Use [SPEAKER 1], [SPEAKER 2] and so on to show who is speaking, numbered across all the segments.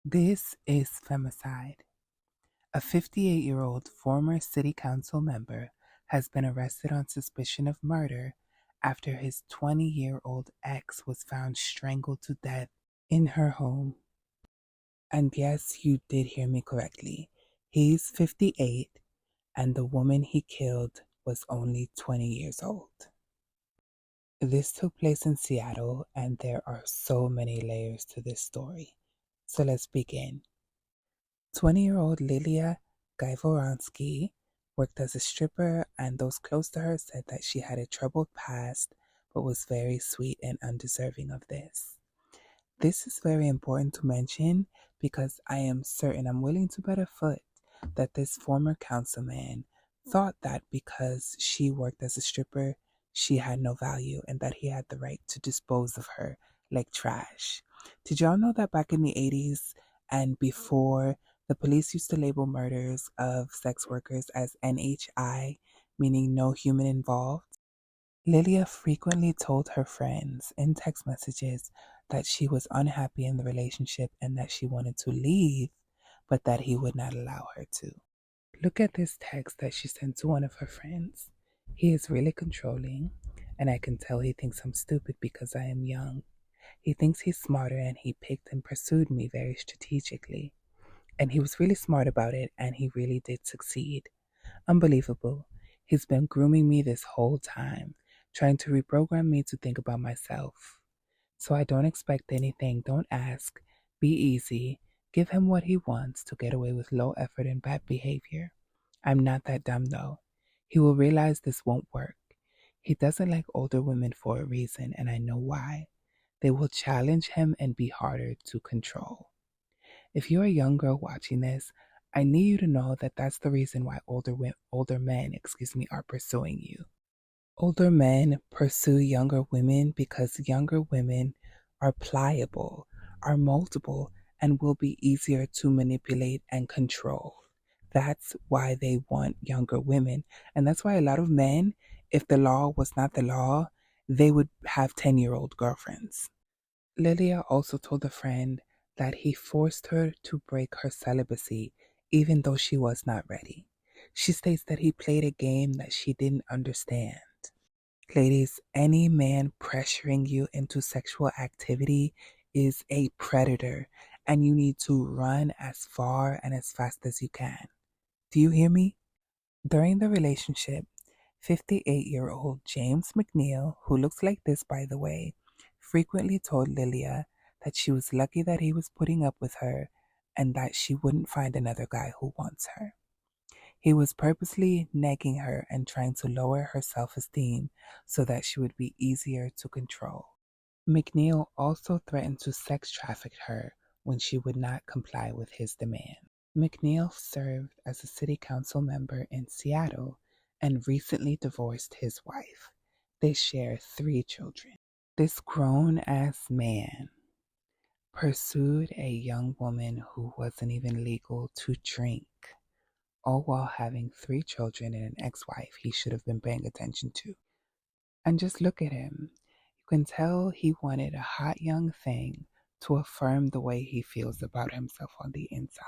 [SPEAKER 1] This is Femicide. A 58-year-old former city council member has been arrested on suspicion of murder after his 20-year-old ex was found strangled to death in her home. And yes, you did hear me correctly. He's 58 and the woman he killed was only 20 years old. This took place in Seattle, and there are so many layers to this story. So let's begin. 20-year-old Liliya Guyvoronsky worked as a stripper, and those close to her said that she had a troubled past but was very sweet and undeserving of this. This is very important to mention because I am certain, I'm willing to bet a foot, that this former councilman thought that because she worked as a stripper, she had no value and that he had the right to dispose of her like trash. Did y'all know that back in the 80s and before, the police used to label murders of sex workers as NHI, meaning no human involved? Liliya frequently told her friends in text messages that she was unhappy in the relationship and that she wanted to leave, but that he would not allow her to. Look at this text that she sent to one of her friends. He is really controlling, and I can tell he thinks I'm stupid because I am young. He thinks he's smarter, and he picked and pursued me very strategically. And he was really smart about it, and he really did succeed. Unbelievable. He's been grooming me this whole time, trying to reprogram me to think about myself. So I don't expect anything, don't ask, be easy, give him what he wants to get away with low effort and bad behavior. I'm not that dumb though. He will realize this won't work. He doesn't like older women for a reason, and I know why. They will challenge him and be harder to control. If you're a young girl watching this, I need you to know that that's the reason why older men are pursuing you. Older men pursue younger women because younger women are pliable, are moldable, and will be easier to manipulate and control. That's why they want younger women. And that's why a lot of men, if the law was not the law, they would have 10-year-old girlfriends. Liliya also told a friend that he forced her to break her celibacy even though she was not ready. She states that he played a game that she didn't understand. Ladies, any man pressuring you into sexual activity is a predator, and you need to run as far and as fast as you can. Do you hear me? During the relationship, 58-year-old James McNeil, who looks like this by the way, frequently told Liliya that she was lucky that he was putting up with her and that she wouldn't find another guy who wants her. He was purposely negging her and trying to lower her self-esteem so that she would be easier to control. McNeil also threatened to sex traffic her when she would not comply with his demand. McNeil served as a city council member in Seattle and recently divorced his wife. They share 3 children. This grown-ass man pursued a young woman who wasn't even legal to drink, all while having 3 children and an ex-wife he should have been paying attention to. And just look at him. You can tell he wanted a hot young thing to affirm the way he feels about himself on the inside.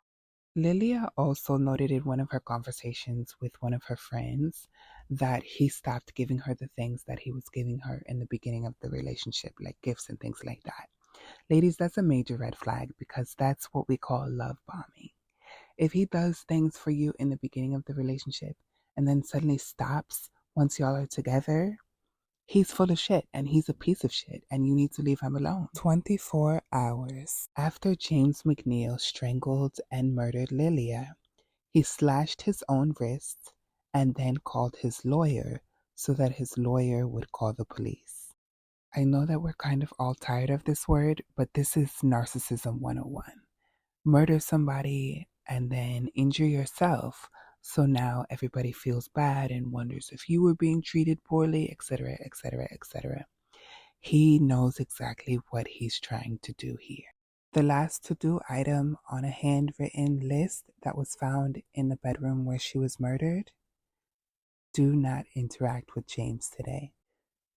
[SPEAKER 1] Liliya also noted in one of her conversations with one of her friends that he stopped giving her the things that he was giving her in the beginning of the relationship, like gifts and things like that. Ladies, that's a major red flag because that's what we call love bombing. If he does things for you in the beginning of the relationship and then suddenly stops once y'all are together, he's full of shit and he's a piece of shit and you need to leave him alone. 24 hours after James McNeil strangled and murdered Liliya, he slashed his own wrists and then called his lawyer so that his lawyer would call the police. I know that we're kind of all tired of this word, but this is narcissism 101. Murder somebody and then injure yourself, so now everybody feels bad and wonders if you were being treated poorly, etc., etc., etc. He knows exactly what he's trying to do here. The last to-do item on a handwritten list that was found in the bedroom where she was murdered: do not interact with James today.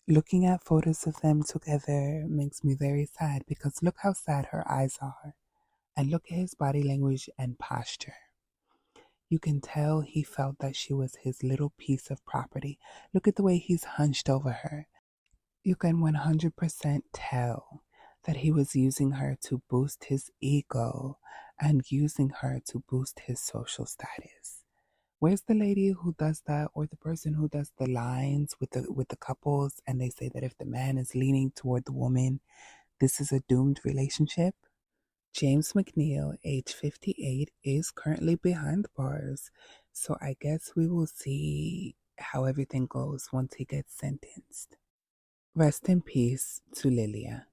[SPEAKER 1] Looking at photos of them together makes me very sad because look how sad her eyes are. And look at his body language and posture. You can tell he felt that she was his little piece of property. Look at the way he's hunched over her. You can 100% tell that he was using her to boost his ego and using her to boost his social status. Where's the lady who does that, or the person who does the lines with the couples, and they say that if the man is leaning toward the woman, this is a doomed relationship? James McNeil, age 58, is currently behind bars, so I guess we will see how everything goes once he gets sentenced. Rest in peace to Liliya.